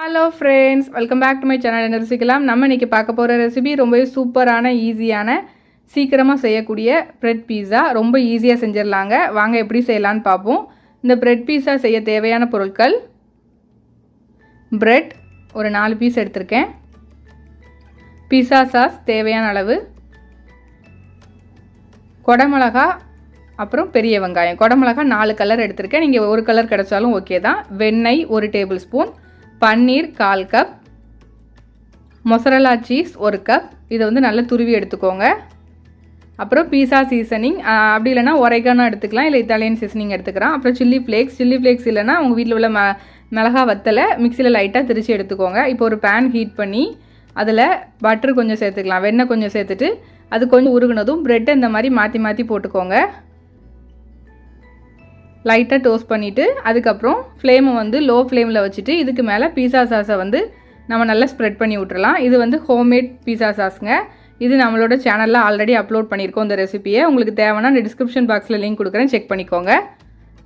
Hello friends, welcome back to my channel. என்ன ரசிக்கலாம். நம்ம இன்றைக்கி பார்க்க போகிற ரெசிபி ரொம்பவே சூப்பரான ஈஸியான சீக்கிரமாக செய்யக்கூடிய பிரெட் பீஸா. ரொம்ப ஈஸியாக செஞ்சிடலாங்க. வாங்க எப்படி செய்யலான்னு பார்ப்போம். இந்த பிரெட் பீஸா செய்ய தேவையான பொருட்கள்: பிரெட் ஒரு 4 பீஸ் எடுத்திருக்கேன், பீஸா சாஸ் தேவையான அளவு, குடமிளகா, அப்புறம் பெரிய வெங்காயம். குடமிளகா 4 கலர் எடுத்திருக்கேன், நீங்கள் ஒரு கலர் கிடச்சாலும் ஓகே தான். வெண்ணெய் 1 டேபிள் ஸ்பூன், பன்னீர் 1/4 கப், மொசரல்லா சீஸ் 1 கப். இதை வந்து நல்லா துருவி எடுத்துக்கோங்க. அப்புறம் பீஸா சீசனிங், அப்படி இல்லைனா ஒரைகானோ எடுத்துக்கலாம், இல்லை இத்தாலியன் சீசனிங் எடுத்துக்கலாம். அப்புறம் சில்லி ஃப்ளேக்ஸ் இல்லைனா உங்கள் வீட்டில் உள்ள மிளகா வத்தலை மிக்சியில் லைட்டாக திரிச்சு எடுத்துக்கோங்க. இப்போ ஒரு பேன் ஹீட் பண்ணி அதில் பட்டர் கொஞ்சம் சேர்த்துக்கலாம், வெண்ணெய் கொஞ்சம் சேர்த்துட்டு அது கொஞ்சம் உருகுனதும் ப்ரெட்டை இந்த மாதிரி மாற்றி மாற்றி போட்டுக்கோங்க. லைட்டாக டோஸ்ட் பண்ணிவிட்டு அதுக்கப்புறம் ஃப்ளேமை வந்து லோ ஃப்ளேமில் வச்சுட்டு இதுக்கு மேலே பீஸா சாஸை வந்து நம்ம நல்லா ஸ்ப்ரெட் பண்ணி விட்டுறலாம். இது வந்து ஹோம்மேட் பீஸா சாஸுங்க. இது நம்மளோட சேனலில் ஆல்ரெடி அப்லோட் பண்ணியிருக்கோம் இந்த ரெசிபியை. உங்களுக்கு தேவைன்னா இந்த டிஸ்கிரிப்ஷன் பாக்ஸில் லிங்க் கொடுக்குறேன், செக் பண்ணிக்கோங்க.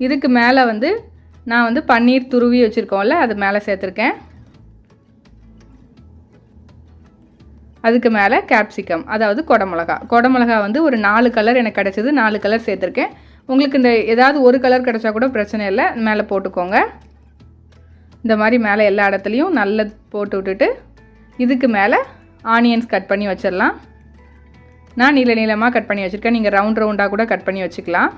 இதுக்கு மேலே வந்து நான் வந்து பன்னீர் துருவி வச்சுருக்கோம்ல, அது மேலே சேர்த்துருக்கேன். அதுக்கு மேலே கேப்சிகம், அதாவது குடமிளகா வந்து ஒரு 4 கலர் எனக்கு கிடச்சிது, 4 கலர் சேர்த்துருக்கேன். உங்களுக்கு இந்த ஏதாவது ஒரு கலர் கிடச்சா கூட பிரச்சனை இல்லை, மேலே போட்டுக்கோங்க. இந்த மாதிரி மேலே எல்லா இடத்துலையும் நல்லா போட்டு விட்டுட்டு இதுக்கு மேலே ஆனியன்ஸ் கட் பண்ணி வச்சிடலாம். நான் நீளமாக கட் பண்ணி வச்சுருக்கேன், நீங்கள் ரவுண்டாக கூட கட் பண்ணி வச்சுக்கலாம்.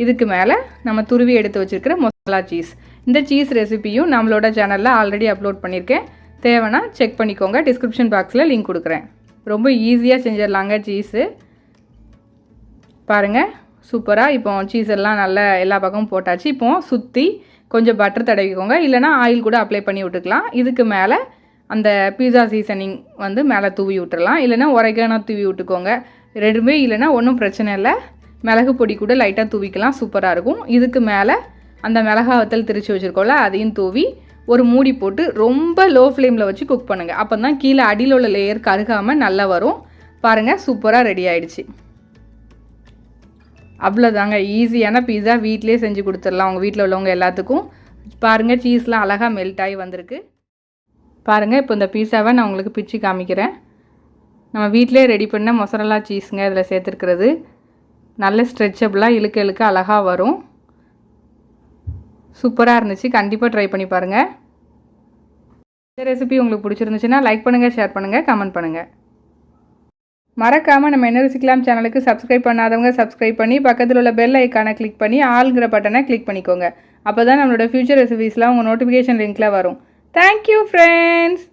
இதுக்கு மேலே நம்ம துருவி எடுத்து வச்சுருக்கிற மொசரல்லா சீஸ். இந்த சீஸ் ரெசிபியும் நம்மளோட சேனலில் ஆல்ரெடி அப்லோட் பண்ணியிருக்கேன், தேவைன்னா செக் பண்ணிக்கோங்க. டிஸ்கிரிப்ஷன் பாக்ஸில் லிங்க் கொடுக்குறேன். ரொம்ப ஈஸியாக செஞ்சிடலாங்க சீஸு. பாருங்கள், சூப்பராக இப்போ சீஸ் எல்லாம் நல்லா எல்லா பக்கமும் போட்டாச்சு. இப்போ சுற்றி கொஞ்சம் பட்டர் தடவிக்கோங்க, இல்லைனா ஆயில் கூட அப்ளை பண்ணி விட்டுக்கலாம். இதுக்கு மேலே அந்த பீஸா சீசனிங் வந்து மேலே தூவி விட்டுறலாம், இல்லைனா ஒரைகானோ தூவி விட்டுக்கோங்க. ரெண்டுமே இல்லைனா ஒன்றும் பிரச்சனை இல்லை, மிளகு பொடி கூட லைட்டாக தூவிக்கலாம், சூப்பராக இருக்கும். இதுக்கு மேலே அந்த மிளகா வத்தல் திரிச்சு வச்சுருக்கோம்ல, அதையும் தூவி ஒரு மூடி போட்டு ரொம்ப லோ ஃப்ளேமில் வச்சு குக் பண்ணுங்கள். அப்போ தான் கீழே அடியில் உள்ள லேயர் கருகாமல் நல்லா வரும். பாருங்கள், சூப்பராக ரெடி ஆகிடுச்சு. அவ்வளோதாங்க, ஈஸியான பீஸா வீட்டிலே செஞ்சு கொடுத்துடலாம் உங்கள் வீட்டில் உள்ளவங்க எல்லாத்துக்கும். பாருங்கள், சீஸ்லாம் அழகாக மெல்ட் ஆகி வந்திருக்கு. பாருங்கள், இப்போ இந்த பீஸாவை நான் உங்களுக்கு பிச்சு காமிக்கிறேன். நம்ம வீட்டிலே ரெடி பண்ண மொசரல்லா சீஸுங்க இதில் சேர்த்துருக்கிறது. நல்ல ஸ்ட்ரெச்சபிளாக இழுக்க அழகாக வரும். சூப்பராக இருந்துச்சு, கண்டிப்பாக ட்ரை பண்ணி பாருங்கள். இந்த ரெசிபி உங்களுக்கு பிடிச்சிருந்துச்சுன்னா லைக் பண்ணுங்கள், ஷேர் பண்ணுங்கள், கமெண்ட் பண்ணுங்கள். மறக்காமல் நம்ம என்ன ரசிக்கலாம் சேனலுக்கு சப்ஸ்கிரைப் பண்ணாதவங்க சப்ஸ்கிரைப் பண்ணி பக்கத்தில் உள்ள பெல் ஐக்கானை கிளிக் பண்ணி ஆல்ங்கிற பட்டனை கிளிக் பண்ணிக்கோங்க. அப்போ தான் நம்மளோட ஃபியூச்சர் ரெசிபீஸ்லாம் உங்கள் நோட்டிஃபிகேஷன் லிங்க்கில் வரும். Thank you friends.